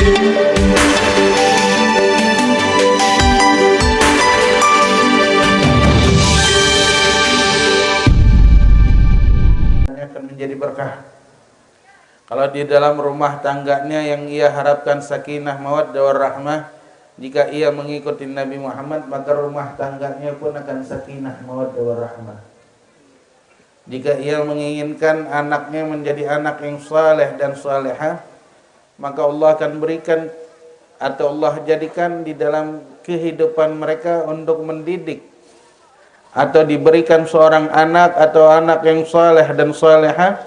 akan menjadi berkah. Kalau di dalam rumah tangganya yang ia harapkan sakinah, mawaddah warahmah, jika ia mengikuti Nabi Muhammad, maka rumah tangganya pun akan sakinah, mawaddah warahmah. Jika ia menginginkan anaknya menjadi anak yang saleh dan salehah, maka Allah akan berikan atau Allah jadikan di dalam kehidupan mereka untuk mendidik atau diberikan seorang anak atau anak yang saleh dan salehah,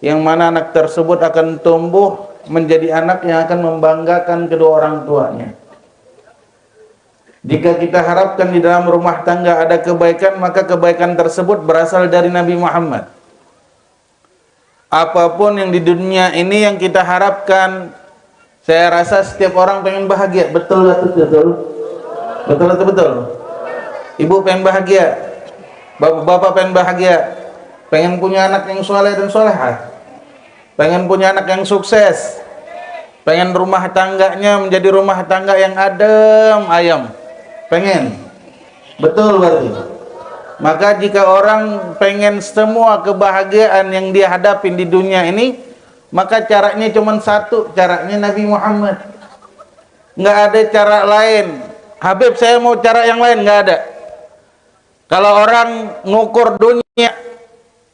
yang mana anak tersebut akan tumbuh menjadi anak yang akan membanggakan kedua orang tuanya. Jika kita harapkan di dalam rumah tangga ada kebaikan, maka kebaikan tersebut berasal dari Nabi Muhammad. Apapun yang di dunia ini yang kita harapkan, saya rasa setiap orang pengen bahagia. Betul atau betul? Betul atau betul? Ibu pengen bahagia, bapak pengen bahagia, pengen punya anak yang soleh dan solehah, pengen punya anak yang sukses, pengen rumah tangganya menjadi rumah tangga yang adem ayem. Pengen, betul berarti. Maka jika orang pengen semua kebahagiaan yang dia hadapin di dunia ini, maka caranya cuma satu, caranya Nabi Muhammad. Nggak ada cara lain. Habib, saya mau cara yang lain, nggak ada. Kalau orang ngukur dunia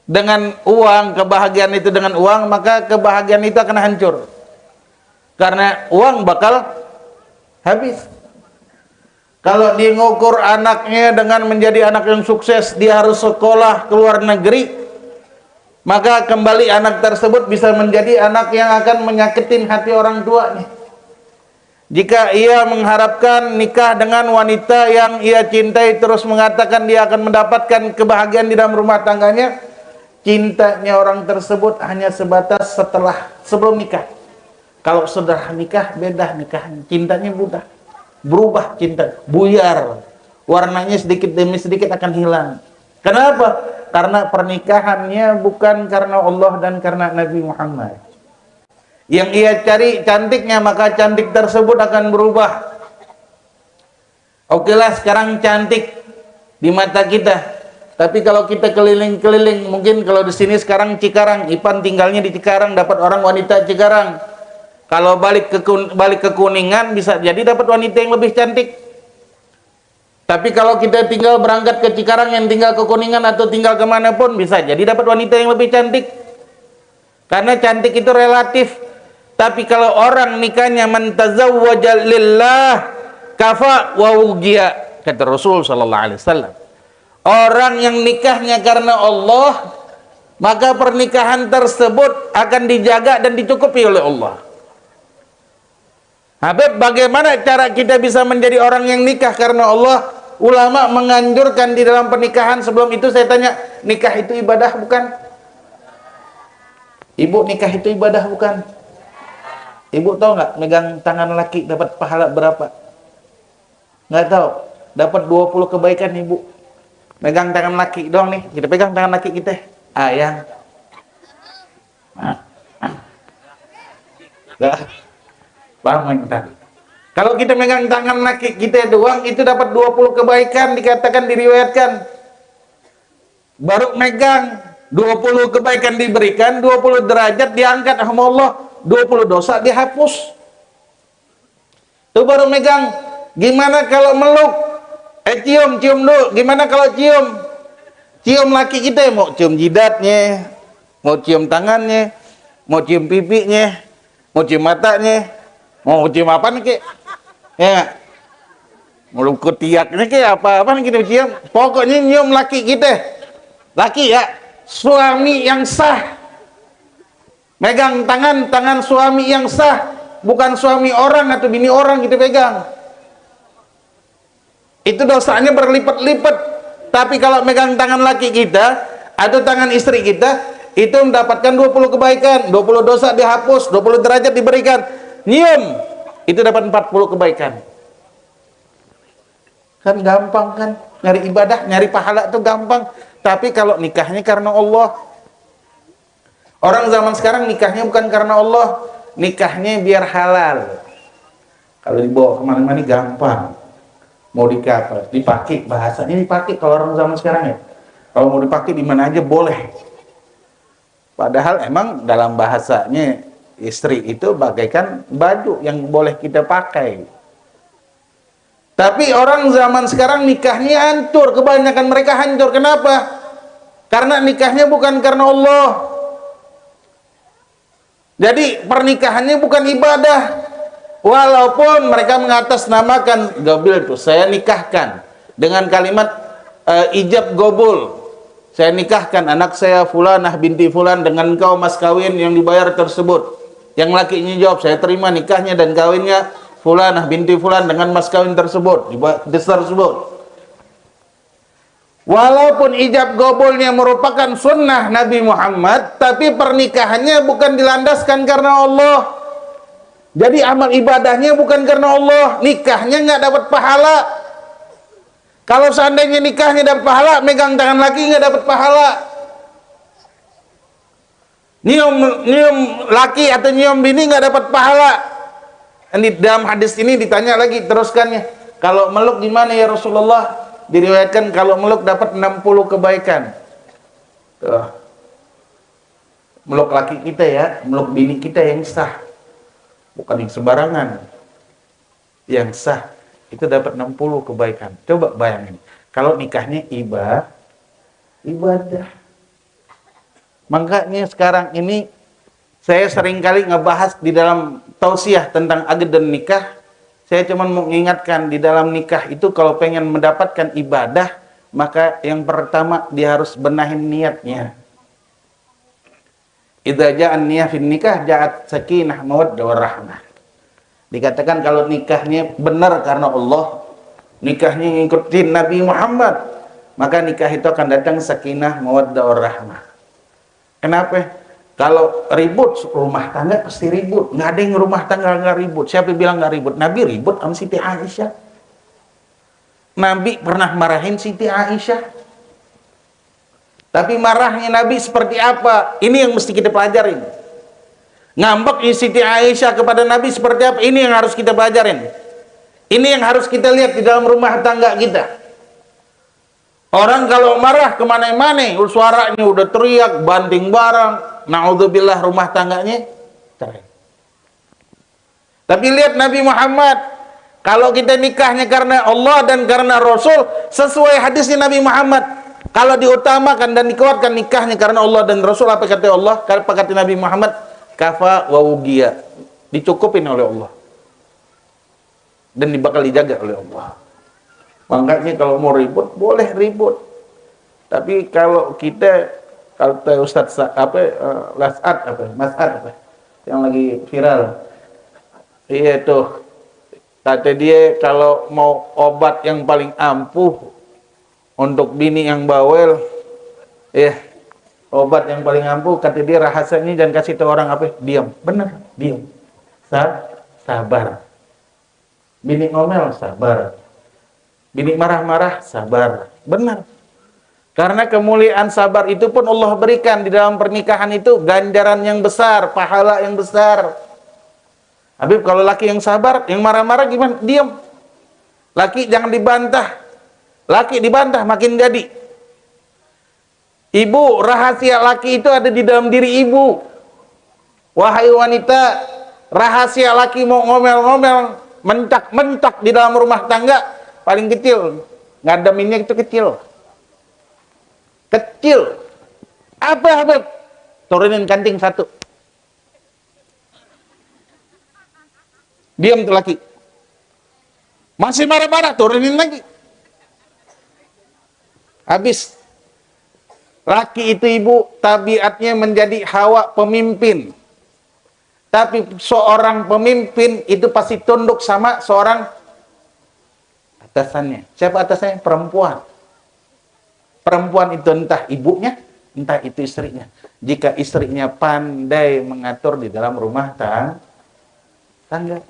dengan uang, kebahagiaan itu dengan uang, maka kebahagiaan itu akan hancur. Karena uang bakal habis. Kalau dia ngukur anaknya dengan menjadi anak yang sukses, dia harus sekolah ke luar negeri, maka kembali anak tersebut bisa menjadi anak yang akan menyakitin hati orang tuanya. Jika ia mengharapkan nikah dengan wanita yang ia cintai, terus mengatakan dia akan mendapatkan kebahagiaan di dalam rumah tangganya, cintanya orang tersebut hanya sebatas sebelum nikah. Kalau sudah nikah, beda nikahnya, cintanya berubah cinta, buyar, warnanya sedikit demi sedikit akan hilang. Kenapa? Karena pernikahannya bukan karena Allah dan karena Nabi Muhammad. Yang ia cari cantiknya, maka cantik tersebut akan berubah. Okelah, sekarang cantik di mata kita, tapi kalau kita keliling-keliling, mungkin kalau di sini sekarang Cikarang, Ipan tinggalnya di Cikarang, dapat orang wanita Cikarang. Kalau balik ke Kuningan, bisa jadi dapat wanita yang lebih cantik. Tapi kalau kita tinggal berangkat ke Cikarang, yang tinggal ke Kuningan atau tinggal kemanapun, bisa jadi dapat wanita yang lebih cantik. Karena cantik itu relatif. Tapi kalau orang nikahnya man tazawwaja lillah kafa wa ujiya, kata Rasul sallallahu alaihi wasallam. Orang yang nikahnya karena Allah, maka pernikahan tersebut akan dijaga dan dicukupi oleh Allah. Habib, bagaimana cara kita bisa menjadi orang yang nikah karena Allah? Ulama menganjurkan di dalam pernikahan. Sebelum itu saya tanya, nikah itu ibadah bukan? Ibu, nikah itu ibadah bukan? Ibu tahu nggak megang tangan laki dapat pahala berapa? Nggak tahu. Dapat 20 kebaikan ibu. Megang tangan laki doang nih. Kita pegang tangan laki kita. Ayang. Paham entar. Kalau kita megang tangan laki kita doang, itu dapat 20 kebaikan, dikatakan, diriwayatkan. Baru megang 20 kebaikan diberikan, 20 derajat diangkat sama Allah, 20 dosa dihapus. Itu baru megang. Gimana kalau meluk? Cium dulu. Gimana kalau cium? Cium laki kita, mau cium jidatnya, mau cium tangannya, mau cium pipinya, mau cium matanya. Mau cium apa nih, Ki? Ya, mau ketiak nih, Ki, apa nih kita cium? Pokoknya nyium laki kita. Laki ya, suami yang sah. Megang tangan suami yang sah, bukan suami orang atau bini orang kita pegang. Itu dosanya berlipat-lipat. Tapi kalau megang tangan laki kita atau tangan istri kita, itu mendapatkan 20 kebaikan, 20 dosa dihapus, 20 derajat diberikan. Nyium itu dapat 40 kebaikan. Kan gampang kan, nyari ibadah, nyari pahala itu gampang. Tapi kalau nikahnya karena Allah, orang zaman sekarang nikahnya bukan karena Allah, nikahnya biar halal. Kalau dibawa kemana-mana gampang. Mau dipakai bahasanya dipakai kalau orang zaman sekarang ya. Kalau mau dipakai di mana aja boleh. Padahal emang dalam bahasanya istri itu bagaikan baju yang boleh kita pakai. Tapi orang zaman sekarang nikahnya hancur, kebanyakan mereka hancur. Kenapa? Karena nikahnya bukan karena Allah. Jadi pernikahannya bukan ibadah. Walaupun mereka mengatasnamakan gabil itu, saya nikahkan dengan kalimat ijab gobul. Saya nikahkan anak saya Fulanah binti Fulan dengan engkau mas kawin yang dibayar tersebut. Yang lakinya jawab, saya terima nikahnya dan kawinnya Fulanah binti Fulan dengan mas kawin tersebut, tersebut. Walaupun ijab gobulnya merupakan sunnah Nabi Muhammad, tapi pernikahannya bukan dilandaskan karena Allah. Jadi amal ibadahnya bukan karena Allah, nikahnya nggak dapat pahala. Kalau seandainya nikahnya dapat pahala, megang tangan laki nggak dapat pahala. Nyium laki atau nyium bini nggak dapat pahala. Di dalam hadis ini ditanya lagi teruskannya, kalau meluk gimana ya Rasulullah? Diriwayatkan kalau meluk dapat 60 kebaikan. Tuh. Meluk laki kita ya, meluk bini kita yang sah. Bukan yang sembarangan. Yang sah itu dapat 60 kebaikan. Coba bayangin, kalau nikahnya ibadah. Makanya sekarang ini saya sering kali ngebahas di dalam tausiah tentang akad dan nikah. Saya cuma mau mengingatkan di dalam nikah itu kalau pengen mendapatkan ibadah, maka yang pertama dia harus benahin niatnya. Idza ja'an niyah fin nikah ja'at sakinah mawaddah warahmah. Dikatakan kalau nikahnya benar karena Allah, nikahnya ngikutin Nabi Muhammad, maka nikah itu akan datang sakinah mawaddah warahmah. Kenapa? Kalau ribut rumah tangga pasti ribut. Nggak ada yang rumah tangga nggak ribut. Siapa bilang nggak ribut? Nabi ribut sama Siti Aisyah. Nabi pernah marahin Siti Aisyah. Tapi marahnya Nabi seperti apa? Ini yang mesti kita pelajarin. Ngambeknya Siti Aisyah kepada Nabi seperti apa? Ini yang harus kita pelajarin. Ini yang harus kita lihat di dalam rumah tangga kita. Orang kalau marah kemana-mana, suaranya udah teriak, banting barang. Na'udzubillah rumah tangganya cerai. Tapi lihat Nabi Muhammad, kalau kita nikahnya karena Allah dan karena Rasul, sesuai hadisnya Nabi Muhammad, kalau diutamakan dan dikuatkan nikahnya karena Allah dan Rasul, apa kata Allah? Apa kata Nabi Muhammad? Kafa wa wugiya, dicukupin oleh Allah dan bakal dijaga oleh Allah. Makanya kalau mau ribut boleh ribut, tapi kalau kita kata Ustadz Mas'ad yang lagi viral, iya tuh, kata dia kalau mau obat yang paling ampuh untuk bini yang bawel, obat yang paling ampuh kata dia rahasianya jangan kasih tahu orang apa, diam, bener, diam, sabar, bini ngomel sabar, bini marah-marah sabar, benar. Karena kemuliaan sabar itu pun Allah berikan di dalam pernikahan itu ganjaran yang besar, pahala yang besar. Habib, kalau laki yang sabar, yang marah-marah gimana? Diam. Laki jangan dibantah. Laki dibantah makin jadi. Ibu, rahasia laki itu ada di dalam diri ibu. Wahai wanita, rahasia laki mau ngomel-ngomel, mentak-mentak di dalam rumah tangga, paling kecil. Ngadaminnya itu kecil. Kecil. Apa? Turunin kancing satu. Diam tuh laki. Masih marah-marah, turunin lagi. Habis. Laki itu ibu, tabiatnya menjadi Hawa pemimpin. Tapi seorang pemimpin itu pasti tunduk sama seorang atasannya. Siapa atasannya? Perempuan. Perempuan itu entah ibunya, entah itu istrinya. Jika istrinya pandai mengatur di dalam rumah tangga.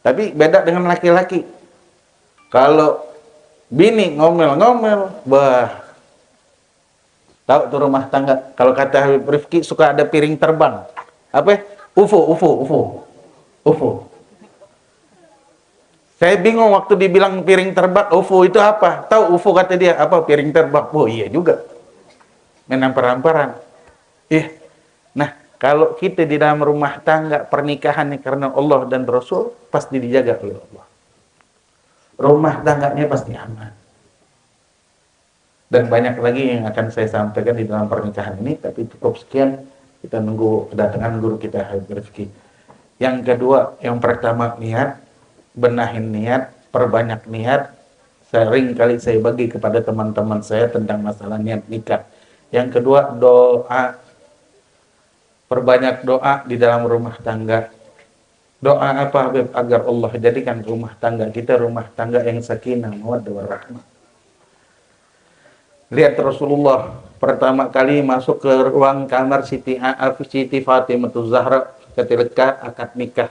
Tapi beda dengan laki-laki. Kalau bini ngomel-ngomel, tahu tuh rumah tangga. Kalau kata Habib Rifki suka ada piring terbang. Apa? UFO. Saya bingung waktu dibilang piring terbang, UFO itu apa? Tahu UFO kata dia, apa piring terbang? Oh iya juga. Menampar-namparan. Iya. Nah, kalau kita di dalam rumah tangga pernikahannya karena Allah dan Rasul, pasti dijaga oleh Allah. Rumah tangganya pasti aman. Dan banyak lagi yang akan saya sampaikan di dalam pernikahan ini, tapi cukup sekian. Kita nunggu kedatangan guru kita Habib Rifki. Yang kedua, yang pertama niat, benahin niat, perbanyak niat. Sering kali saya bagi kepada teman-teman saya tentang masalah niat nikah. Yang kedua, doa. Perbanyak doa di dalam rumah tangga. Doa apa Habib? Agar Allah jadikan rumah tangga kita rumah tangga yang sakinah, mawaddah warahmah. Lihat Rasulullah pertama kali masuk ke ruang kamar Siti Fatimah Zahra ketika akad nikah.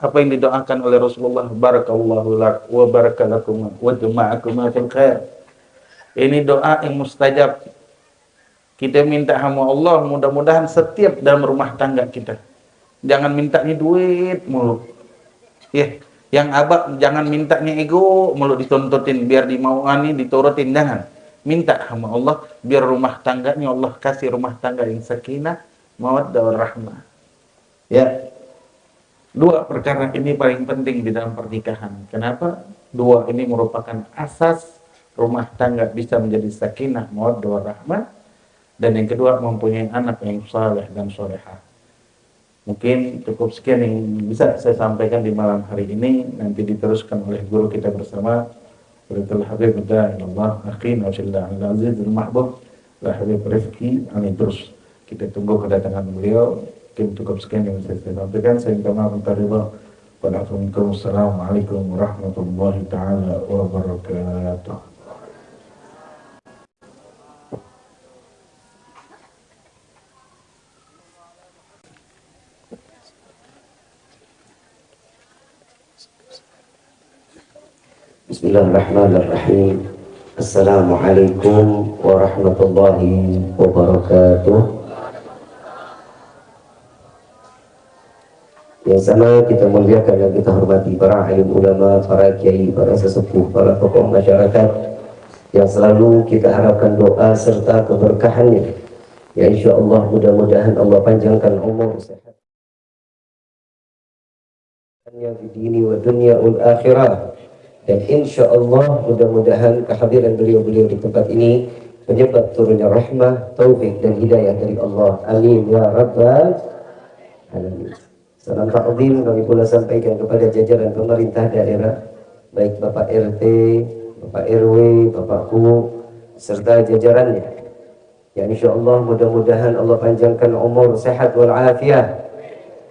Apa yang didoakan oleh Rasulullah? Barakallahu lak wa barakalakum wa jama'akum fil khair. Ini doa yang mustajab. Kita minta sama Allah, mudah-mudahan setiap dalam rumah tangga kita. Jangan mintanya duit mulu. Ya, yang abah jangan mintanya ego mulu ditontotin biar dimauani, diturutin, jangan. Minta sama Allah biar rumah tangganya Allah kasih rumah tangga yang sakinah, mawaddah warahmah. Ya. Dua perkara ini paling penting di dalam pernikahan. Kenapa? Dua ini merupakan asas rumah tangga bisa menjadi sakinah, mawaddah warahmah. Dan yang kedua, mempunyai anak yang saleh dan solehah. Mungkin cukup sekian yang bisa saya sampaikan di malam hari ini. Nanti diteruskan oleh guru kita bersama, Walitul Habib Allah Akhin Washillah Al-Aziz Al-Mahbub Habib Rifki. Terus kita tunggu kedatangan beliau. Mungkin cukup sekian yang bisa saya sampaikan. Saya minta maaf minta ridha. Wassalamualaikum warahmatullahi ta'ala wabarakatuh. Bismillahirrahmanirrahim. Assalamualaikum warahmatullahi wabarakatuh. Yang sama kita muliakan dan kita hormati para alim ulama, para kiai, para sesepuh, para tokoh masyarakat yang selalu kita harapkan doa serta keberkahannya. Ya insyaallah mudah-mudahan Allah panjangkan umur sehat di dini wa dunya wal akhirah. Dan insya Allah mudah-mudahan kehadiran beliau-beliau di tempat ini menyebab turunnya rahmah, taufik dan hidayah dari Allah. Amin ya rabbal alamin. Salam ta'zim kami pula sampaikan kepada jajaran pemerintah daerah, baik Bapak RT, Bapak RW, Bapak Ku, serta jajarannya. Ya insya Allah mudah-mudahan Allah panjangkan umur, sehat wal afiah,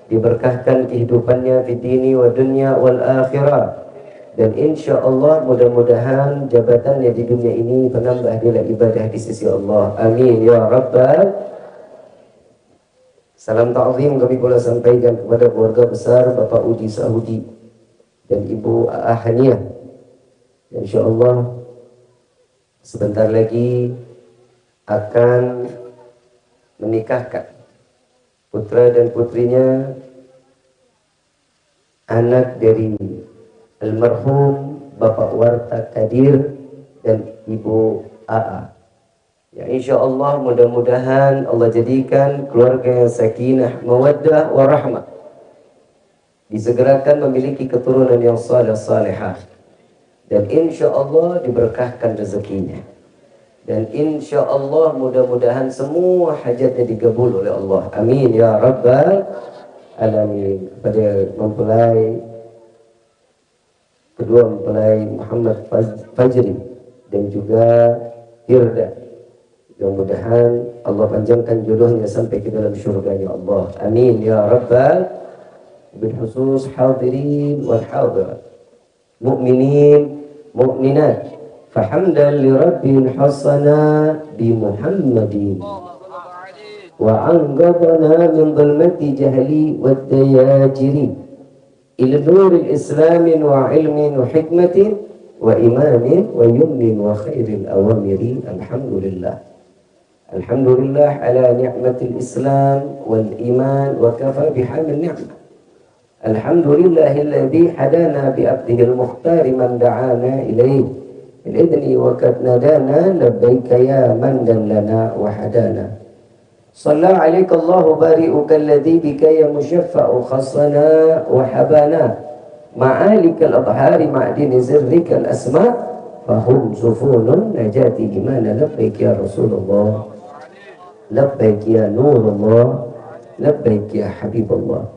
diberkahkan kehidupannya di dini wa dunya wal akhirah. Dan insya Allah mudah-mudahan jabatannya di dunia ini menambah nilai ibadah di sisi Allah. Amin ya rabbal. Salam ta'zim kami pula sampaikan kepada keluarga besar Bapak Udi Saudi dan Ibu Ahaniah. Insya Allah sebentar lagi akan menikahkan putra dan putrinya, anak dari almarhum Bapak Warta Kadir dan Ibu AA. Ya insya Allah mudah-mudahan Allah jadikan keluarga yang sakinah, mawaddah, warahmah, disegerakan memiliki keturunan yang saleh salehah, dan insya Allah diberkahkan rezekinya, dan insya Allah mudah-mudahan semua hajatnya digabul oleh Allah. Amin ya rabbal alamin. Pada mempelai kedua, mempelai Muhammad Fajri dan juga Hirda, mudah-mudahan Allah panjangkan jodohnya sampai ke dalam syurga ya Allah. Amin ya rabbal. Bil khusus hadirin wal hadirat, mu'minin mu'minat, fahamdan li rabbil hasana bi Muhammadin wa anqadhana min dhulmati jahli wad dayajiri ila nuril islamin wa ilmin wa hikmatin wa imanin wa yumnin wa khairil awamiri. Alhamdulillah. Alhamdulillah ala ni'matil islam wal iman wa kafa bihamil ni'mah. Alhamdulillahilladzi hadana bi abdihil mukhtar man da'ana ilaih bil idni wa qad nadana labbaika ya man dallana wa hadana. Shalla 'alaika Allahu bari'uka alladzi bika ya musyaffa'u khassana wa habana ma'alikal adhari ma'dini zirrikal asma' fahum sufunun najati gimana. Labbaik ya Rasulullah, labbaik ya Nurullah, labbaik ya Habibullah.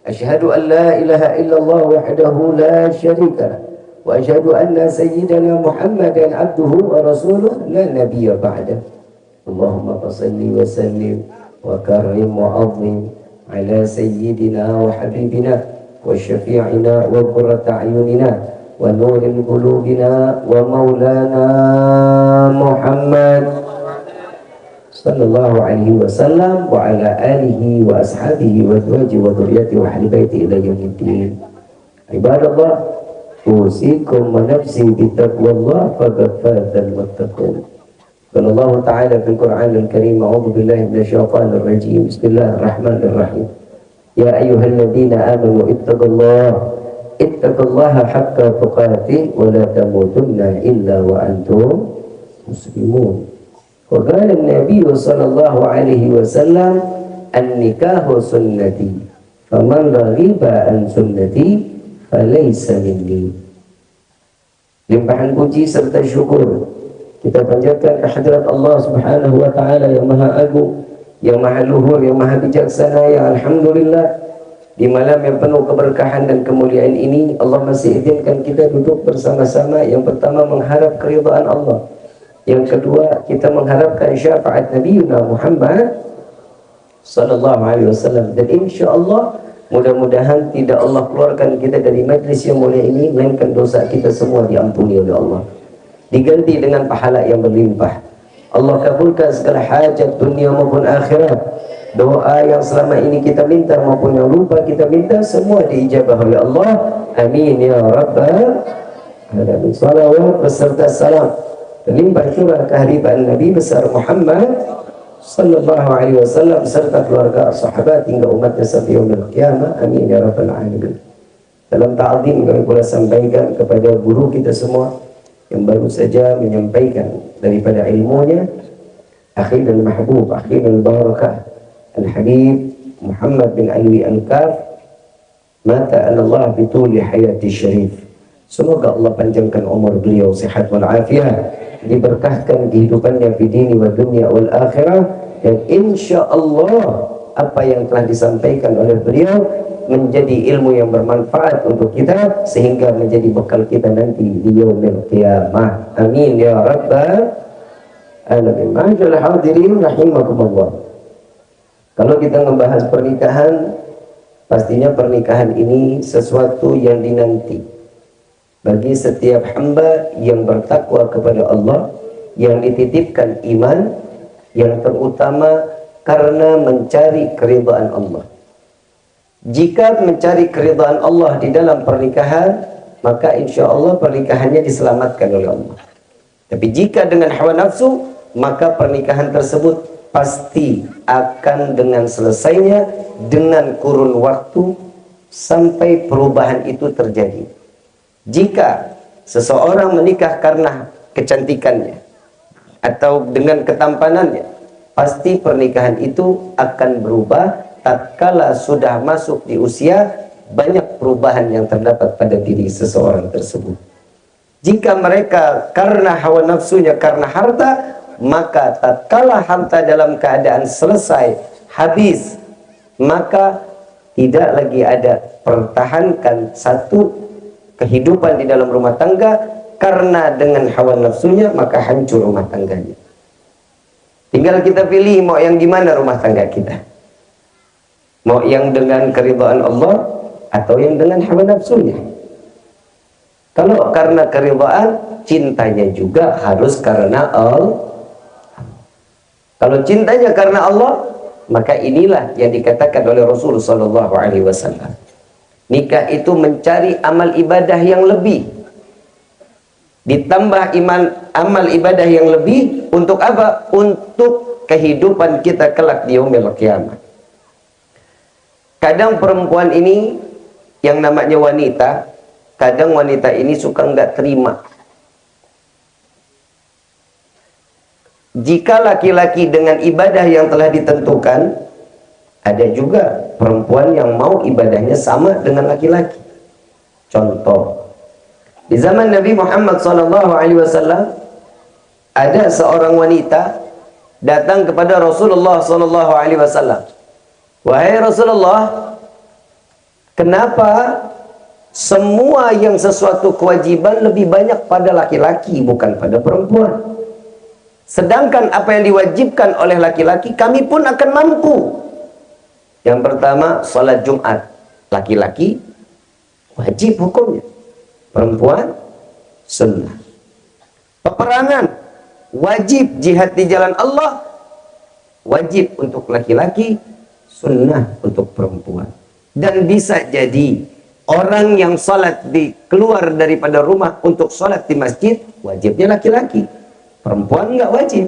Asyhadu an la ilaha illallah wahdahu la syarika lah wa asyhadu anna sayyidana Muhammadan abduhu wa rasuluh la nabiyya ba'dah. Allahumma salli wa sallim wa karim wa azim ala sayyidina wa habibina wa syafi'ina wa qurrata a'yunina wa nuril qulubina wa maulana Muhammad sallallahu alaihi wasallam wa ala alihi wa ashabihi wa azwajihi wa dhurriyyatihi wa ahli baiti ila yaumiddin. Ibadallah, usikum wa nafsi bi taqwallah faqad fazal muttaqun. Qala Allah Ta'ala fil Qur'anil Karim, a'udzu billahi minasyaitonir rajim. Bismillahirrahmanirrahim. Ya ayyuhalladzina amanu ittaqullaha haqqa tuqatih wa la tamutunna illa wa antum muslimun. Wa qala an-nabiy sallallahu alaihi wasallam an-nikahu sunnati faman raghiba an sunnati falaysa minni. Limpahan puji serta syukur kita panjatkan kehadirat Allah Subhanahu wa taala yang Maha Agung, yang Maha Luhur, yang Maha Bijaksana, yang alhamdulillah di malam yang penuh keberkahan dan kemuliaan ini Allah masih izinkan kita duduk bersama-sama. Yang pertama mengharap keridhaan Allah, yang kedua kita mengharapkan syafaat Nabi Muhammad sallallahu alaihi wasallam, dan insyaallah mudah-mudahan tidak Allah keluarkan kita dari majlis yang mulia ini melainkan dosa kita semua diampuni oleh Allah, diganti dengan pahala yang berlimpah. Allah kabulkan segala hajat dunia maupun akhirat. Doa yang selama ini kita minta maupun yang lupa kita minta semua diijabah oleh Allah. Amin ya rabbal alamin. Salawat beserta salam berlimpah curah kehadiran Nabi besar Muhammad sallallahu alaihi wasallam serta keluarga, sahabat hingga umatnya sampai yaumil qiyamah. Amin ya rabbal alamin. Dalam ta'zim kami pula sampaikan kepada guru kita semua yang baru saja menyampaikan daripada ilmunya, akhi dan mahbub, akhi dan barakah Al-Habib Muhammad bin Alwi Ankar, mata Allah bituli hayati syarif. Semoga Allah panjangkan umur beliau, sehat wal afiat, diberkahkan kehidupannya di dini wa dunia wal akhirah, dan insya Allah apa yang telah disampaikan oleh beliau menjadi ilmu yang bermanfaat untuk kita sehingga menjadi bekal kita nanti di yaumil qiyamah. Amin ya rabbal alamin. Ma'asyiral hadirin rahimakumullah. Kalau kita membahas pernikahan, pastinya pernikahan ini sesuatu yang dinanti bagi setiap hamba yang bertakwa kepada Allah, yang dititipkan iman, yang terutama karena mencari keridhaan Allah. Jika mencari keridhaan Allah di dalam pernikahan, maka insya Allah pernikahannya diselamatkan oleh Allah. Tapi jika dengan hawa nafsu, maka pernikahan tersebut pasti akan dengan selesainya dengan kurun waktu sampai perubahan itu terjadi. Jika seseorang menikah karena kecantikannya atau dengan ketampanannya, pasti pernikahan itu akan berubah. Tatkala sudah masuk di usia, banyak perubahan yang terdapat pada diri seseorang tersebut. Jika mereka karena hawa nafsunya, karena harta, maka tatkala harta dalam keadaan selesai, habis, maka tidak lagi ada pertahankan satu kehidupan di dalam rumah tangga. Karena dengan hawa nafsunya, maka hancur rumah tangganya. Tinggal kita pilih mau yang gimana rumah tangga kita. Mau yang dengan keridhaan Allah atau yang dengan hawa nafsunya. Kalau karena keridhaan, cintanya juga harus karena Allah. Kalau cintanya karena Allah, maka inilah yang dikatakan oleh Rasulullah SAW. Nikah itu mencari amal ibadah yang lebih, ditambah amal ibadah yang lebih. Untuk apa? Untuk kehidupan kita kelak di yaumil qiyamah. Kadang perempuan ini yang namanya wanita, kadang wanita ini suka nggak terima. Jika laki-laki dengan ibadah yang telah ditentukan, ada juga perempuan yang mau ibadahnya sama dengan laki-laki. Contoh, di zaman Nabi Muhammad SAW, ada seorang wanita datang kepada Rasulullah SAW. Wahai Rasulullah, kenapa semua yang sesuatu kewajiban lebih banyak pada laki-laki bukan pada perempuan? Sedangkan apa yang diwajibkan oleh laki-laki kami pun akan mampu. Yang pertama, salat Jumat. Laki-laki wajib hukumnya, perempuan sunnah. Peperangan wajib, jihad di jalan Allah wajib untuk laki-laki, sunnah untuk perempuan. Dan bisa jadi orang yang salat keluar daripada rumah untuk salat di masjid, wajibnya laki-laki, perempuan nggak wajib.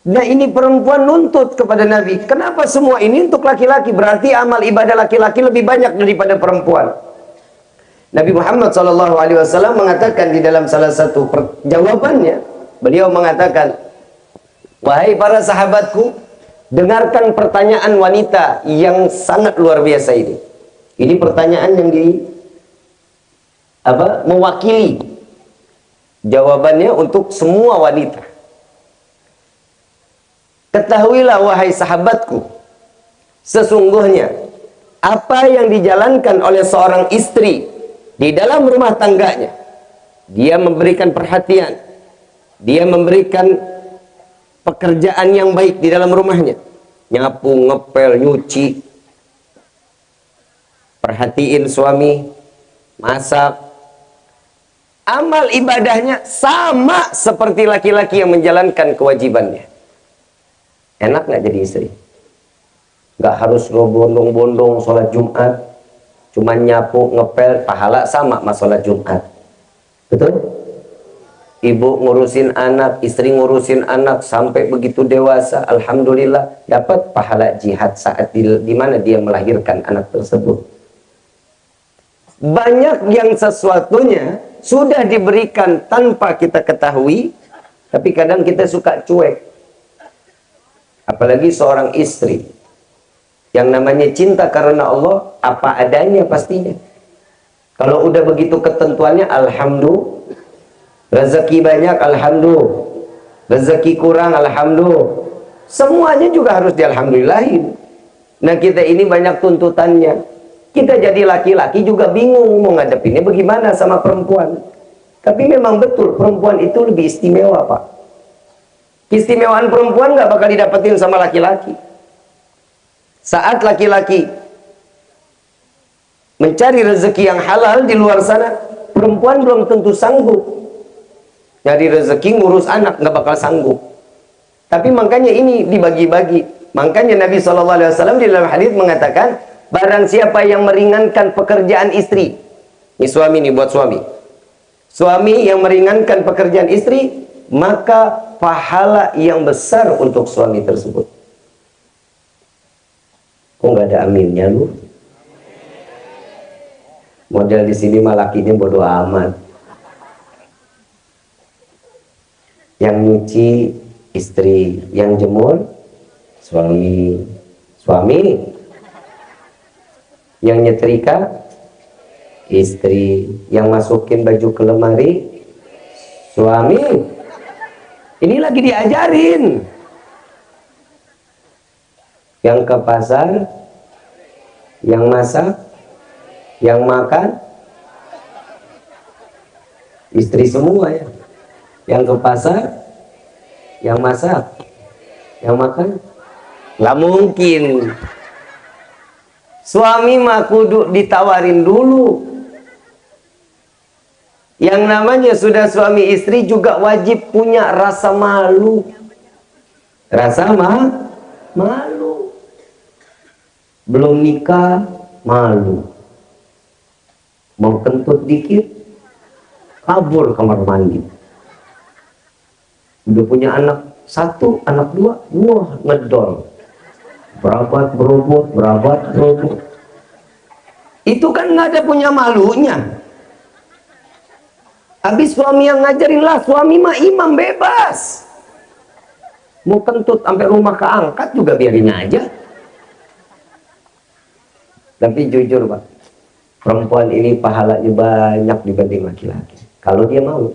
Nah, ini perempuan nuntut kepada Nabi, kenapa semua ini untuk laki-laki? Berarti amal ibadah laki-laki lebih banyak daripada perempuan. Nabi Muhammad SAW mengatakan di dalam salah satu jawabannya, beliau mengatakan, wahai para sahabatku, dengarkan pertanyaan wanita yang sangat luar biasa ini. Ini pertanyaan yang mewakili jawabannya untuk semua wanita. Ketahuilah wahai sahabatku, sesungguhnya apa yang dijalankan oleh seorang istri di dalam rumah tangganya, dia memberikan perhatian, dia memberikan pekerjaan yang baik di dalam rumahnya, nyapu, ngepel, nyuci, perhatiin suami, masak, amal ibadahnya sama seperti laki-laki yang menjalankan kewajibannya. Enak nggak jadi istri? Nggak harus lo bondong-bondong sholat Jumat, cuma nyapu, ngepel, pahala sama sama sholat Jumat. Betul? Ibu ngurusin anak, istri ngurusin anak sampai begitu dewasa, alhamdulillah dapat pahala jihad saat di mana dia melahirkan anak tersebut. Banyak yang sesuatunya sudah diberikan tanpa kita ketahui, tapi kadang kita suka cuek. Apalagi seorang istri yang namanya cinta karena Allah, apa adanya pastinya. Kalau udah begitu ketentuannya, alhamdulillah. Rezeki banyak, alhamdulillah. Rezeki kurang, alhamdulillah. Semuanya juga harus dialhamdulillahin. Nah, kita ini banyak tuntutannya. Kita jadi laki-laki juga bingung mau ngadepinnya bagaimana sama perempuan. Tapi memang betul, perempuan itu lebih istimewa, Pak. Keistimewaan perempuan nggak bakal didapetin sama laki-laki. Saat laki-laki mencari rezeki yang halal di luar sana, perempuan belum tentu sanggup. Nyari rezeki ngurus anak nggak bakal sanggup. Tapi makanya ini dibagi-bagi. Makanya Nabi SAW di dalam hadis mengatakan, barang siapa yang meringankan pekerjaan istri, ini suami nih buat suami. Suami yang meringankan pekerjaan istri, maka pahala yang besar untuk suami tersebut. Kok nggak ada aminnya lu? Model di sini mah lakinya bodoh amat. Yang nyuci istri, yang jemur suami. Suami. Yang nyetrika istri, yang masukin baju ke lemari suami. Ini lagi diajarin. Yang ke pasar, yang masak, yang makan, istri semua ya. Yang ke pasar, yang masak, yang makan, nggak mungkin. Suami mah kudu ditawarin dulu. Yang namanya sudah suami istri juga wajib punya rasa malu. Rasa malu. Belum nikah, malu. Mau kentut dikit, kabur kamar mandi. Udah punya anak satu, anak dua, wah ngedol. Berabat berobot. Itu kan nggak ada punya malunya. Habis suami yang ngajarin lah, suami mah imam bebas. Mau kentut sampai rumah keangkat juga biarin aja. Tapi jujur Pak, perempuan ini pahalanya banyak dibanding laki-laki. Kalau dia mau.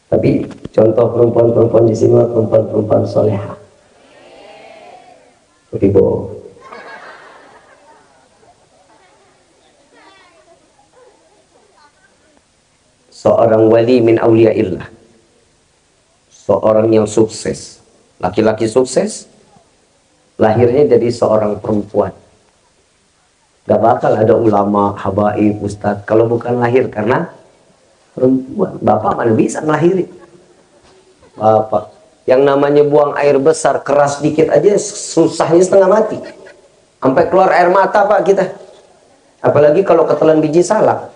Tapi contoh perempuan-perempuan di sini perempuan-perempuan soleha. Ribo. Seorang wali min auliyaillah, seorang yang sukses, laki-laki sukses, lahirnya jadi seorang perempuan. Gak bakal ada ulama, habaib, ustadz kalau bukan lahir karena perempuan. Bapak mana bisa ngelahirin? Bapak yang namanya buang air besar keras dikit aja susahnya setengah mati, sampai keluar air mata Pak kita, apalagi kalau ketelan biji salak.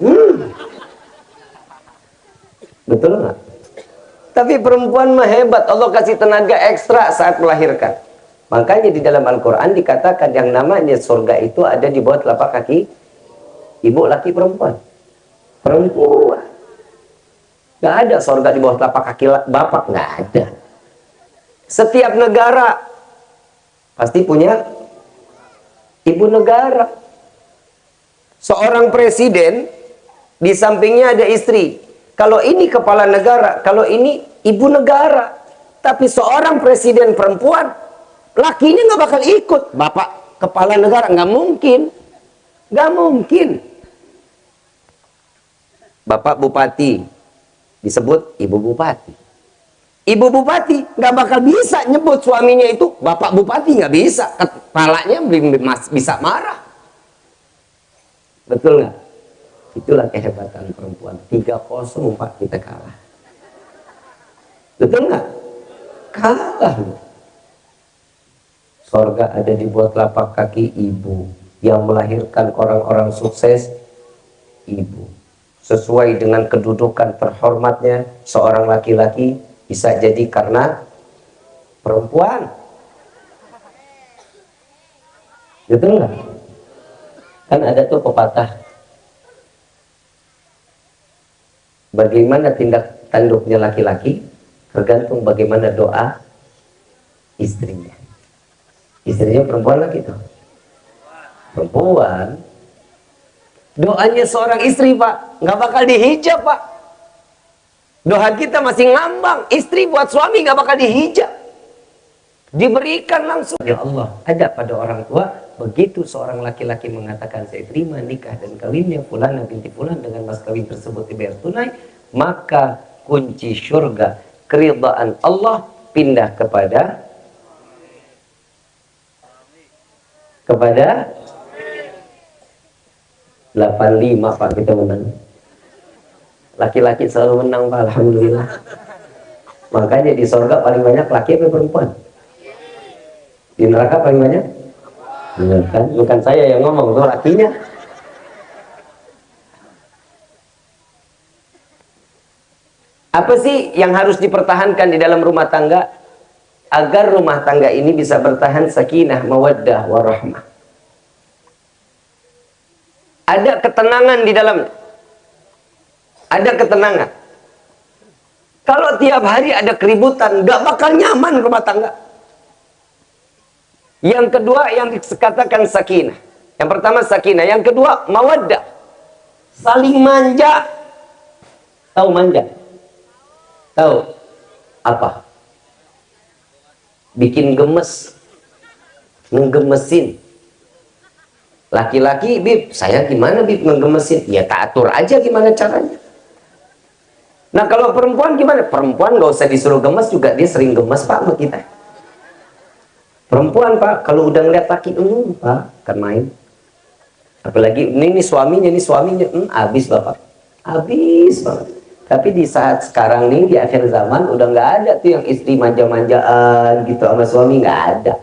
Betul nggak? Tapi perempuan mah hebat, Allah kasih tenaga ekstra saat melahirkan. Makanya di dalam Al-Quran dikatakan yang namanya surga itu ada di bawah telapak kaki ibu, laki, perempuan. Perempuan. Nggak ada surga di bawah telapak kaki bapak, nggak ada. Setiap negara pasti punya ibu negara. Seorang presiden di sampingnya ada istri. Kalau ini kepala negara, kalau ini ibu negara. Tapi seorang presiden perempuan, lakinya nggak bakal ikut. Bapak kepala negara, nggak mungkin. Nggak mungkin. Bapak bupati, disebut ibu bupati. Ibu bupati nggak bakal bisa nyebut suaminya itu bapak bupati, nggak bisa. Kepalanya bisa marah. Betul nggak? Itulah kehebatan perempuan. 3-0 Pak, kita kalah. Betul nggak? Kalah. Sorga ada di bawah telapak kaki ibu. Yang melahirkan orang-orang sukses, ibu. Sesuai dengan kedudukan terhormatnya, seorang laki-laki bisa jadi karena perempuan. Betul nggak? Kan ada tuh pepatah, bagaimana tindak tanduknya laki-laki tergantung bagaimana doa istrinya. Istrinya perempuan lagi tuh. Perempuan. Doanya seorang istri Pak, nggak bakal dihijab Pak. Doa kita masih ngambang. Istri buat suami nggak bakal dihijab. Diberikan langsung. Ya Allah, ada pada orang tua, begitu seorang laki-laki mengatakan saya terima nikah dan kawinnya Fulana binti Fulan dengan mas kawin tersebut dibayar tunai, maka kunci surga keridhaan Allah pindah kepada 85 Pak, kita menang. Laki-laki selalu menang Pak, alhamdulillah. Makanya di surga paling banyak laki atau perempuan? Di neraka paling banyak? Benar kan? Bukan saya yang ngomong, itu lakinya. Apa sih yang harus dipertahankan di dalam rumah tangga agar rumah tangga ini bisa bertahan sakinah, mawaddah, warahmah? Ada ketenangan di dalamnya. Ada ketenangan. Kalau tiap hari ada keributan, gak bakal nyaman rumah tangga. Yang kedua yang dikatakan sakinah. Yang pertama sakinah, yang kedua mawaddah. Saling manja. Tahu manja? Tahu apa? Bikin gemes, ngegemesin. Laki-laki, Bib, saya gimana Bib ngegemesin? Ya tak atur aja gimana caranya. Nah kalau perempuan gimana? Perempuan gak usah disuruh gemes juga dia sering gemes Pak sama kita. Perempuan Pak, kalau udah ngeliat laki, Pak, kan main. Apalagi ini suaminya, habis Bapak. Habis banget. Tapi di saat sekarang nih, di akhir zaman, udah nggak ada tuh yang istri manja-manjaan gitu sama suami, nggak ada.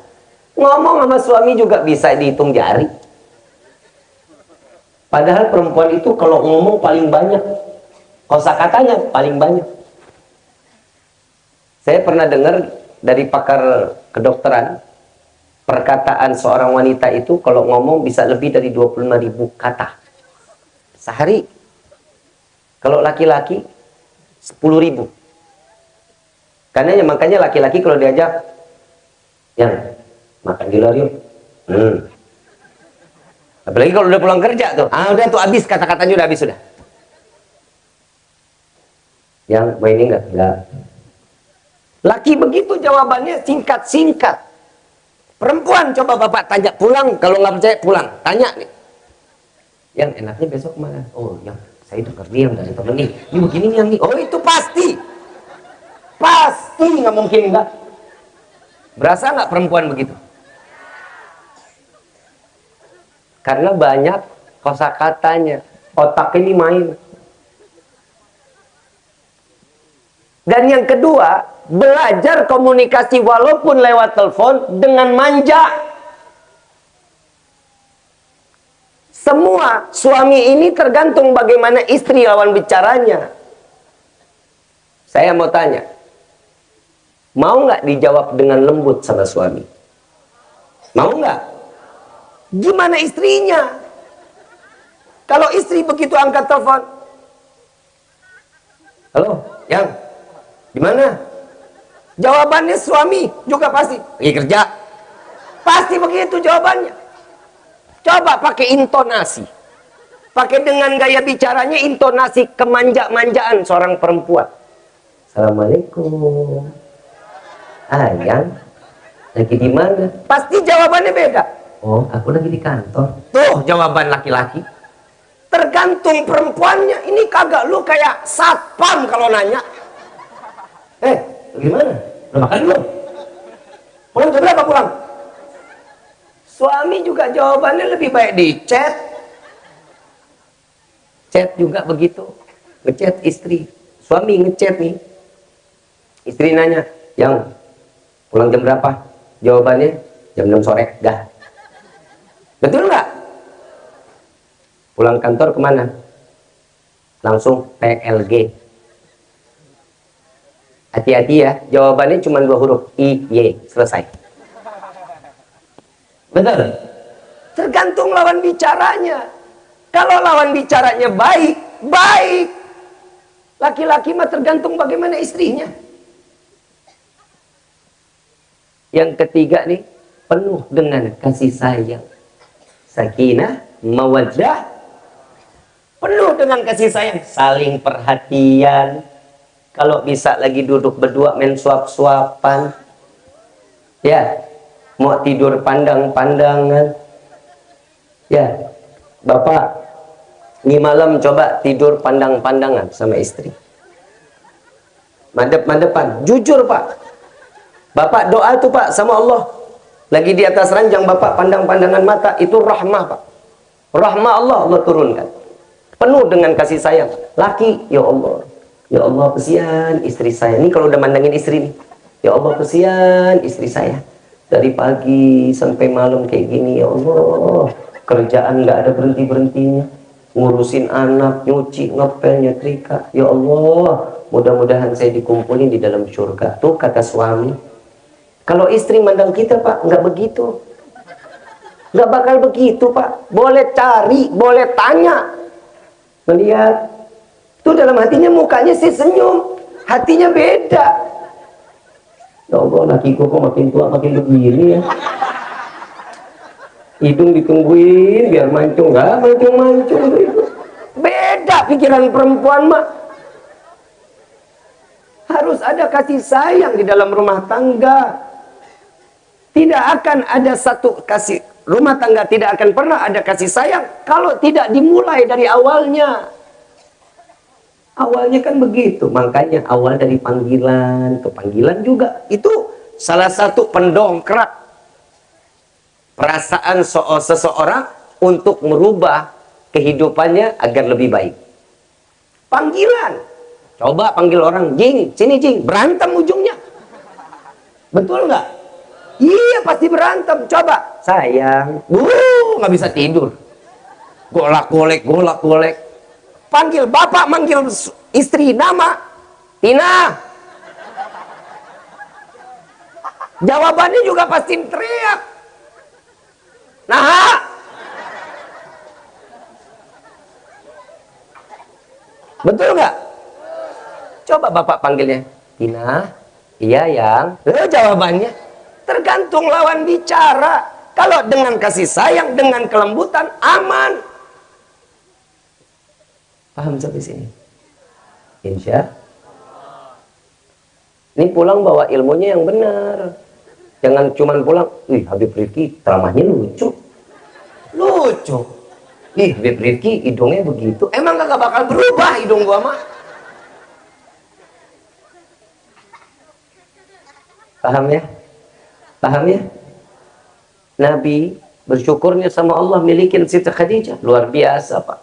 Ngomong sama suami juga bisa dihitung jari. Padahal perempuan itu kalau ngomong paling banyak. Kosakatanya paling banyak. Saya pernah dengar dari pakar kedokteran, perkataan seorang wanita itu kalau ngomong bisa lebih dari 25.000 kata. sehari. Kalau laki-laki 10.000. Makanya laki-laki kalau diajak, yang makan di luar yuk. Apalagi kalau udah pulang kerja tuh, udah tuh habis, kata-katanya udah habis sudah. Yang mainin enggak? Laki begitu jawabannya singkat-singkat. Perempuan coba bapak tanya pulang, kalau nggak percaya pulang, tanya nih. Yang enaknya besok mana? Oh, yang saya dengar diam dari temen nih. Ini begini yang nih. Oh, itu pasti. Pasti nggak mungkin enggak. Berasa nggak perempuan begitu? Karena banyak kosakatanya. Otak ini main. Dan yang kedua, belajar komunikasi walaupun lewat telepon dengan manja. Semua suami ini tergantung bagaimana istri lawan bicaranya. Saya mau tanya, mau nggak dijawab dengan lembut sama suami? Mau nggak? Gimana istrinya? Kalau istri begitu angkat telepon, halo, yang gimana? Jawabannya suami juga pasti lagi kerja. Pasti begitu jawabannya. Coba pakai intonasi. Pakai dengan gaya bicaranya intonasi kemanja-manjaan seorang perempuan. Assalamualaikum. Ayang, lagi di mana? Pasti jawabannya beda. Oh, aku lagi di kantor. Tuh jawaban laki-laki. Tergantung perempuannya. Ini kagak, lu kayak satpam kalau nanya. Gimana? Udah makan belum? Pulang jam berapa pulang? Suami juga jawabannya lebih baik di chat. Chat juga begitu. Ngechat istri. Suami ngechat nih. Istri nanya, yang pulang jam berapa? Jawabannya jam 6 sore. Dah. Betul nggak? Pulang kantor kemana? Langsung PLG. Hati-hati ya, jawabannya cuma 2 huruf, I, Y, selesai. Betul? Tergantung lawan bicaranya. Kalau lawan bicaranya baik, baik. Laki-laki mah tergantung bagaimana istrinya. Yang ketiga nih, penuh dengan kasih sayang. Sakinah, mawaddah, penuh dengan kasih sayang. Saling perhatian. Kalau bisa lagi duduk berdua main suap-suapan. Ya, mau tidur pandang-pandangan. Ya, Bapak, ini malam coba tidur pandang-pandangan sama istri. Madep-madepan. Jujur Pak. Bapak doa tuh Pak sama Allah. Lagi di atas ranjang Bapak pandang-pandangan mata. Itu rahmah Pak. Rahmah Allah turunkan. Penuh dengan kasih sayang. Laki, ya Allah. Ya Allah, kesian istri saya. Ini kalau udah mandangin istri nih. Ya Allah, kesian istri saya. Dari pagi sampai malam kayak gini, ya Allah. Kerjaan nggak ada berhenti-berhentinya. Ngurusin anak, nyuci, ngepel, nyetrika. Ya Allah, mudah-mudahan saya dikumpulin di dalam surga. Tuh kata suami. Kalau istri mandang kita Pak, nggak begitu. Nggak bakal begitu Pak. Boleh cari, boleh tanya. Melihat. Tuh dalam hatinya mukanya sih senyum. Hatinya beda. Ya Allah, lakiku kok makin tua makin begini ya. Hidung ditungguin biar mancung. Nggak mancung-mancung. Beda pikiran perempuan mah. Harus ada kasih sayang di dalam rumah tangga. Tidak akan ada satu kasih. Rumah tangga tidak akan pernah ada kasih sayang kalau tidak dimulai dari awalnya. Awalnya kan begitu, makanya awal dari panggilan ke panggilan juga itu salah satu pendongkrak perasaan seseorang untuk merubah kehidupannya agar lebih baik. Panggilan, coba panggil orang, Jing, sini Jing, berantem ujungnya, betul nggak? Iya pasti berantem. Coba, sayang, nggak bisa tidur, golak-golek, golak-golek. Panggil bapak, manggil istri nama Tina. Jawabannya juga pasti teriak. Nah, Betul nggak? Coba bapak panggilnya, Tina, iya yang. Jawabannya tergantung lawan bicara. Kalau dengan kasih sayang, dengan kelembutan, aman. Paham sampai sini? Insya. Ini pulang bawa ilmunya yang benar. Jangan cuman pulang, wih Habib Rifki ceramahnya lucu. Lucu. Ih Habib Rifki hidungnya begitu. Emang kagak bakal berubah hidung gua mah. Paham ya? Paham ya? Nabi bersyukurnya sama Allah milikin Siti Khadijah. Luar biasa Pak.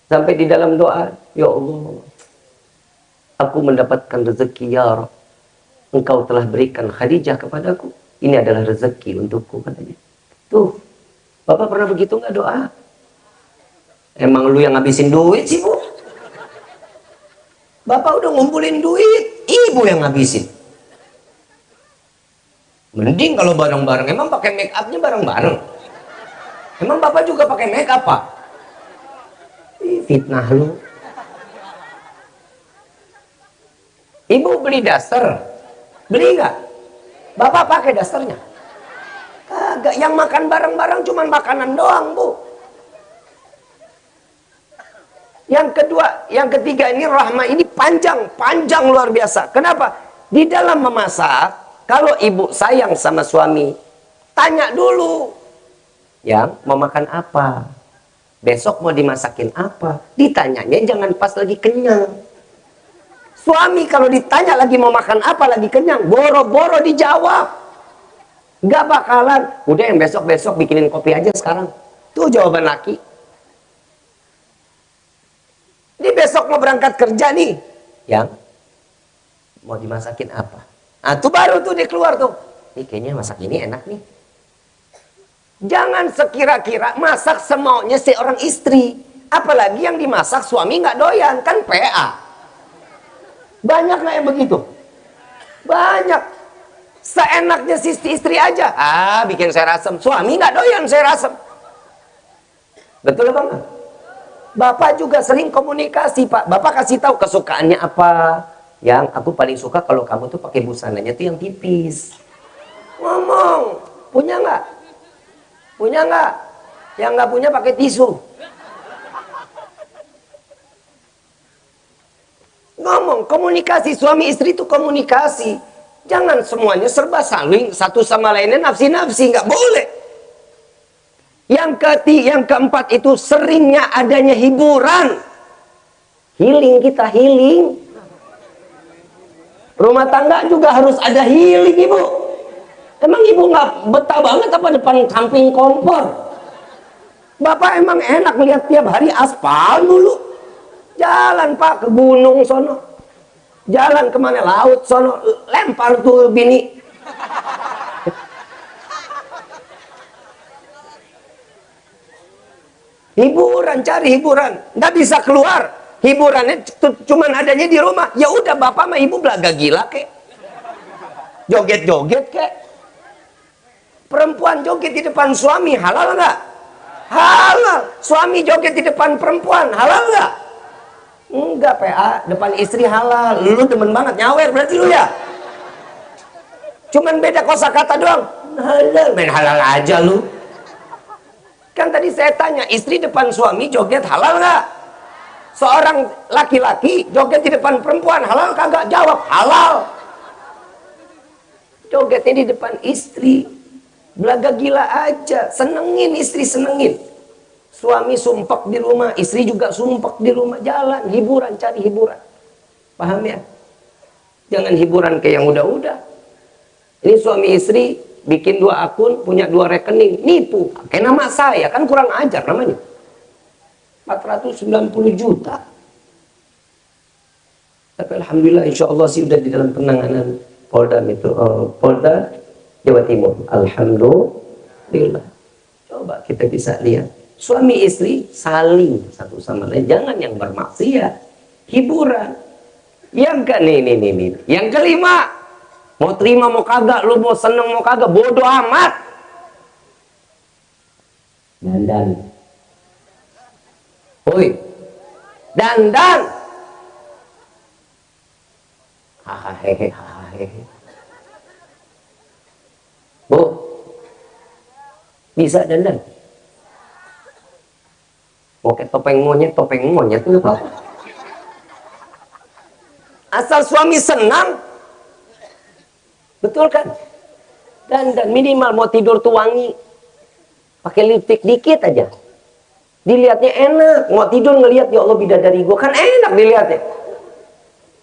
Sampai di dalam doa, ya Allah, aku mendapatkan rezeki ya Rabb. Engkau telah berikan Khadijah kepadaku. Ini adalah rezeki untukku katanya. Tuh, Bapak pernah begitu nggak doa? Emang lu yang ngabisin duit sih Bu? Bapak udah ngumpulin duit, ibu yang ngabisin. Mending kalau bareng-bareng. Emang pakai make upnya bareng-bareng? Emang Bapak juga pakai make up Pak? Fitnah lu. Ibu beli daster, beli nggak? Bapak pakai dasternya? Kagak. Yang makan bareng-bareng cuman makanan doang Bu. Yang kedua, yang ketiga ini rahmah ini panjang luar biasa. Kenapa? Di dalam memasak, kalau ibu sayang sama suami, tanya dulu, yang mau makan apa? Besok mau dimasakin apa? Ditanyanya jangan pas lagi kenyang. Suami kalau ditanya lagi mau makan apa, lagi kenyang, boro-boro dijawab. Gak bakalan, udah yang besok-besok bikinin kopi aja sekarang. Tuh jawaban laki. Ini besok mau berangkat kerja nih, yang mau dimasakin apa? Nah tuh baru tuh dia keluar tuh. Ini kayaknya masak ini enak nih. Jangan sekira-kira masak semaunya seorang istri. Apalagi yang dimasak suami nggak doyan, kan PA. Banyak nggak yang begitu? Banyak. Seenaknya si istri aja. Bikin sayur asem. Suami nggak doyan sayur asem. Betul apa enggak? Bapak juga sering komunikasi Pak. Bapak kasih tahu kesukaannya apa. Yang aku paling suka kalau kamu tuh pakai busananya tuh yang tipis. Ngomong. Punya nggak? Punya nggak? Yang nggak punya pakai tisu. Ngomong, komunikasi. Suami istri itu komunikasi. Jangan semuanya serba saling satu sama lainnya nafsi-nafsi. Nggak boleh. Yang keempat itu seringnya adanya hiburan. Healing kita, healing. Rumah tangga juga harus ada healing Ibu. Emang Ibu nggak betah banget apa depan samping kompor? Bapak emang enak lihat tiap hari aspal dulu. Jalan Pak ke gunung sono. Jalan kemana? Laut sono. Lempar tuh bini. Hiburan, cari hiburan. Nggak bisa keluar. Hiburannya cuman adanya di rumah. Ya udah bapak sama ibu belaga gila kek. Joget-joget kek. Perempuan joget di depan suami halal nggak? Halal. Suami joget di depan perempuan halal nggak? Enggak PA. Depan istri halal. Lu demen banget nyawer berarti lu ya. Cuman beda kosakata doang. Halal. Main halal aja lu. Kan tadi saya tanya, istri depan suami joget halal nggak? Seorang laki-laki joget di depan perempuan halal kagak? Jawab halal. Jogetnya di depan istri, belaga gila aja, senengin istri, senengin. Suami sumpek di rumah, istri juga sumpek di rumah, jalan hiburan, cari hiburan. Paham ya? Jangan hiburan kayak yang udah-udah. Ini suami istri bikin 2 akun, punya 2 rekening, nipu. Kayak nama saya, kan kurang ajar namanya. 490 juta. Tapi alhamdulillah insya Allah sih udah di dalam penanganan Polda Polda Jawa Timur. Alhamdulillah. Coba kita bisa lihat. Suami istri saling satu sama lain. Jangan yang bermaksiat. Hiburan. Yang nih. Yang kelima. Mau terima mau kagak, lu mau seneng mau kagak, bodoh amat. Dandan. Woi, dandan. Hahaha, hahaha. Bu, bisa dandan? Pakai topeng monyet itu apa? Asal suami senang, betul kan? Dandan minimal mau tidur tuh wangi, pakai lipstick dikit aja, dilihatnya enak. Mau tidur ngelihat, ya Allah bidadari gua, kan enak dilihatnya.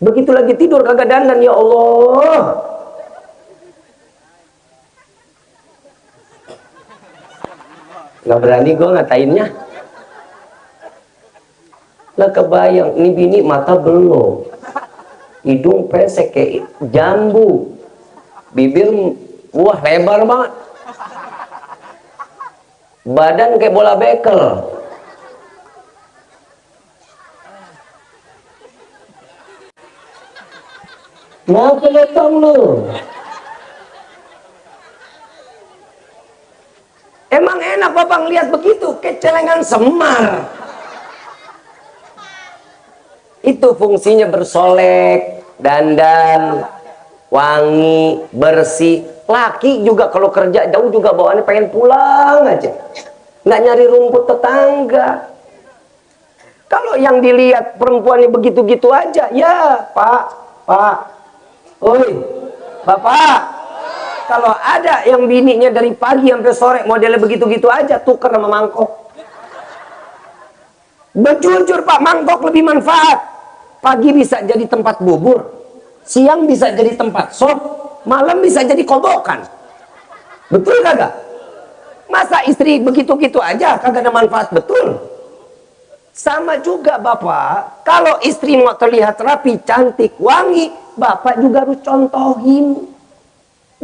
Begitu lagi tidur kagak dandan, ya Allah. Nggak berani gue ngatainnya. Lah kebayang, ini bini mata belum, hidung pesek kayak jambu, bibir wah lebar banget, badan kayak bola bekel. Mau keletong lu. Emang enak bapak ngeliat begitu, kayak celengan Semar. Itu fungsinya bersolek, dandan, wangi, bersih. Laki juga kalau kerja jauh juga bawaannya pengen pulang aja, nggak nyari rumput tetangga. Kalau yang dilihat perempuannya begitu-gitu aja, ya pak, oi, bapak. Kalau ada yang bininya dari pagi sampai sore modelnya begitu-gitu aja, tuker sama mangkok. Berjujur pak, mangkok lebih manfaat. Pagi bisa jadi tempat bubur, siang bisa jadi tempat sop, malam bisa jadi kobokan. Betul kagak? Masa istri begitu-gitu aja kagak ada manfaat? Betul. Sama juga bapak, kalau istri mau terlihat rapi, cantik, wangi, bapak juga harus contohin.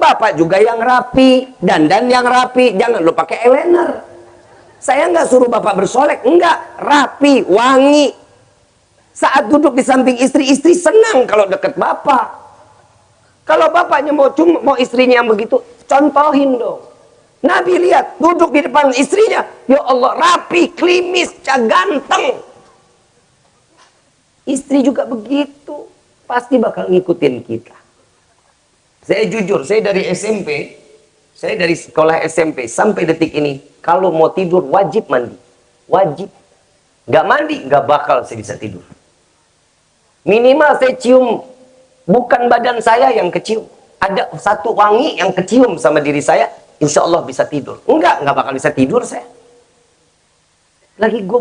Bapak juga yang rapi, dandan yang rapi, jangan lu pakai eyeliner. Saya nggak suruh bapak bersolek, enggak, rapi, wangi. Saat duduk di samping istri senang kalau deket bapak. Kalau bapaknya mau istrinya yang begitu, contohin dong. Nabi lihat duduk di depan istrinya, ya Allah rapi, klimis, ganteng. Istri juga begitu, pasti bakal ngikutin kita. Saya jujur, saya dari sekolah SMP sampai detik ini, kalau mau tidur wajib mandi, wajib. Nggak mandi, nggak bakal saya bisa tidur. Minimal saya cium, bukan badan saya yang kecium, ada satu wangi yang kecium sama diri saya, insya Allah bisa tidur. Nggak bakal bisa tidur saya. Lagi gue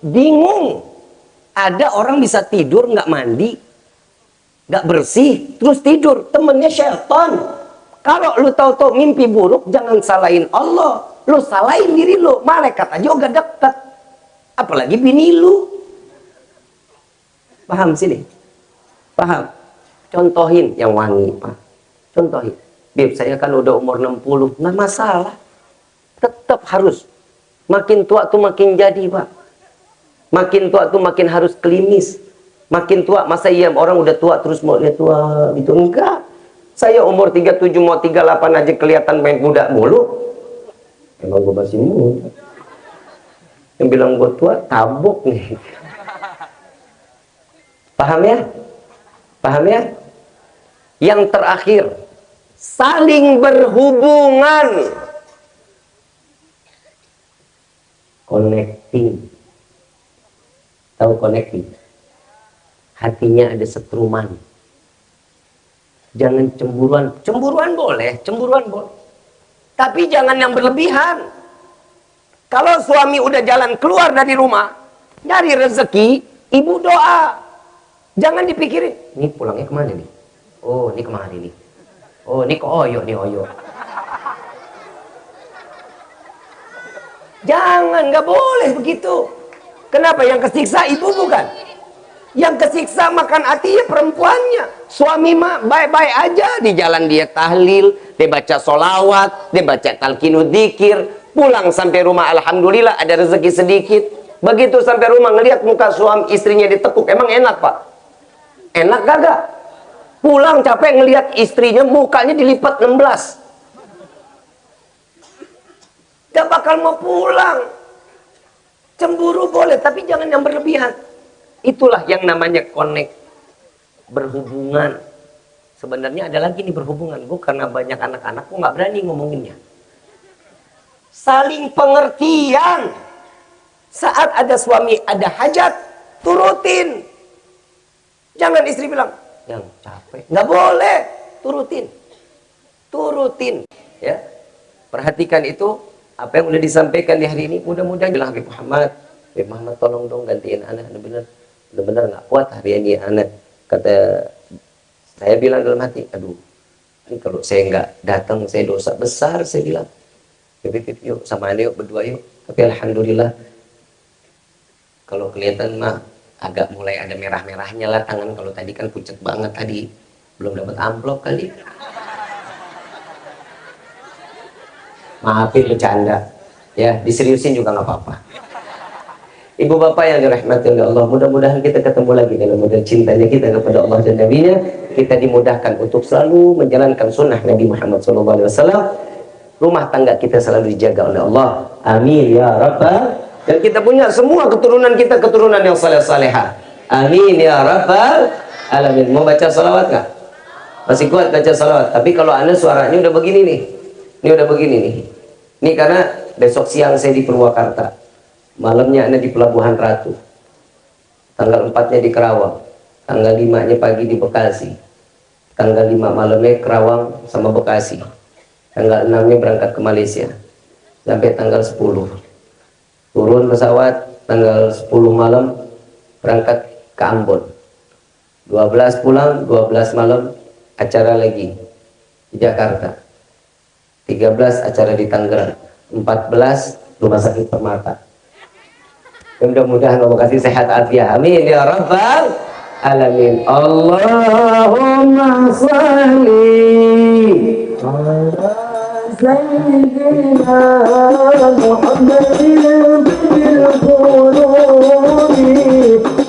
bingung, ada orang bisa tidur nggak mandi, nggak bersih, terus tidur, temennya syaitan. Kalau lu tahu-tahu mimpi buruk, jangan salahin Allah, lu salahin diri lu. Malaikat aja udah deket, apalagi bini lu. Paham sini? Paham? Contohin yang wangi, Pak. Contohin. Bib, saya kan udah umur 60, nggak masalah. Tetap harus. Makin tua tuh makin jadi, Pak. Makin tua tuh makin harus klimis. Makin tua, masa iya orang udah tua terus mau lihat tua gitu? Enggak. Saya umur 37 mau 38 aja kelihatan main muda mulu. Emang gue masih muda. Yang bilang gue tua, tabuk nih. Paham ya? Paham ya? Yang terakhir, saling berhubungan. Connecting. Tahu connecting? Hatinya ada setruman. Jangan cemburuan. Cemburuan boleh, cemburuan boleh. Tapi jangan yang berlebihan. Kalau suami udah jalan keluar dari rumah, nyari rezeki, ibu doa. Jangan dipikirin, ini pulangnya kemana nih? Oh, ini kemari nih. Oh, ini ke Oyo, nih Oyo. Jangan, nggak boleh begitu. Kenapa? Yang kesiksa ibu bukan? Yang kesiksa makan hatinya perempuannya. Suami mah baik-baik aja. Di jalan dia tahlil, dia baca solawat, dia baca talqinu dzikir. Pulang sampai rumah, alhamdulillah ada rezeki sedikit. Begitu sampai rumah ngelihat muka suami istrinya ditekuk, emang enak pak? Enak kagak? Pulang capek ngelihat istrinya mukanya dilipat 16. Gak bakal mau pulang. Cemburu boleh, tapi jangan yang berlebihan. Itulah yang namanya connect, berhubungan. Sebenarnya ada lagi nih berhubungan, Bu, karena banyak anak-anak kok nggak berani ngomonginnya. Saling pengertian. Saat ada suami ada hajat, turutin. Jangan istri bilang, yang capek. Nggak boleh, turutin. Turutin. Ya, perhatikan itu, apa yang udah disampaikan di hari ini. Mudah-mudahan bilang Habib Muhammad tolong dong gantiin anak. Benar-benar nggak kuat hari ini anak. Kata saya bilang dalam hati, aduh, ini kalau saya nggak datang saya dosa besar. Saya bilang, yuk sama ane yuk berdua yuk. Tapi alhamdulillah, kalau kelihatan mah agak mulai ada merah-merahnya lah tangan. Kalau tadi kan pucat banget tadi, belum dapat amplop kali. Maafin bercanda, ya diseriusin juga nggak apa-apa. Ibu bapak yang dirahmati oleh Allah, mudah-mudahan kita ketemu lagi dalam model cintanya kita kepada Allah dan Nabi-Nya. Kita dimudahkan untuk selalu menjalankan sunnah Nabi Muhammad SAW. Rumah tangga kita selalu dijaga oleh Allah. Amin ya Rabbal. Dan kita punya semua keturunan kita keturunan yang saleh-salehah. Amin ya Rabbal alamin. Mau baca salawat nggak? Masih kuat baca salawat. Tapi kalau Anda suaranya udah begini nih, ini udah begini nih. Ini karena besok siang saya di Purwakarta, malamnya Anda di Pelabuhan Ratu, tanggal 4-nya di Kerawang, tanggal 5-nya pagi di Bekasi, tanggal 5 malamnya Kerawang sama Bekasi, tanggal 6-nya berangkat ke Malaysia, sampai tanggal 10 turun pesawat, tanggal 10 malam berangkat ke Ambon, 12 pulang, 12 malam acara lagi di Jakarta, 13 acara di Tangerang, 14 Rumah Sakit Permata. Mudah-mudahan Allah kasih sehat afiat. Amin ya Rabbal alamin. Allahumma shalli ala sayyidina Muhammadin bil qulubi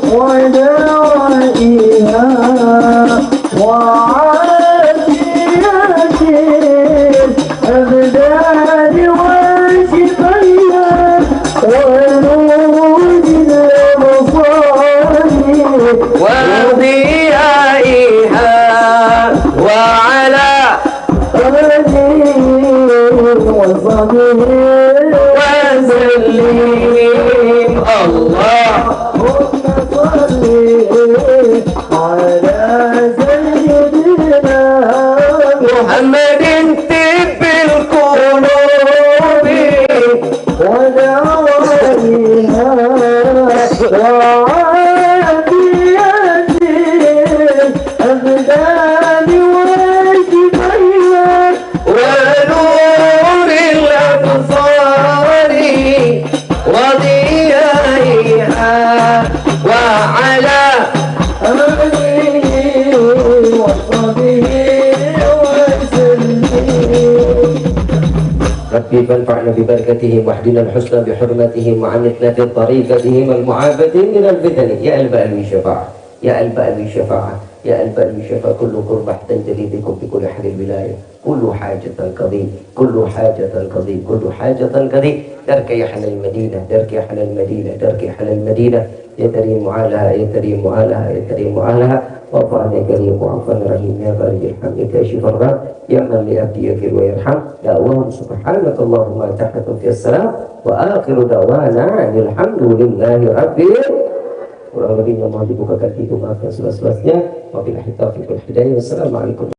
wa da'iha wa ربي فانفعنا ببركتهم واهدنا الحسنى بحرمتهم وعنتنا في طريقتهم المعافة من الفتن يا ألباء الشفاعة يا ألباء الشفاعة يا ألباء الشفاعة كل قربة تنجلي بكم بكل أحد الولاية كل حاجة قضيب كل حاجة قضيب كل حاجة قضيب درك يا حل المدينة درك يا حل المدينة درك يا حل المدينة يا كريم معالها يا كريم معالها يا كريم معالها وفعل يا كريم وعفو رحيم يا بارك الحمد يا كاشف الغم يا من لأبدي يغفر ويرحم دعواهم سبحانك اللهم تحت في السلام وآخر دعوانا أن الحمد لله رب kurang lebihnya mohon dibukakan pintu maaf yang seluas-luasnya. Wabillahi taufiq wal hidayah. Wassalamualaikum.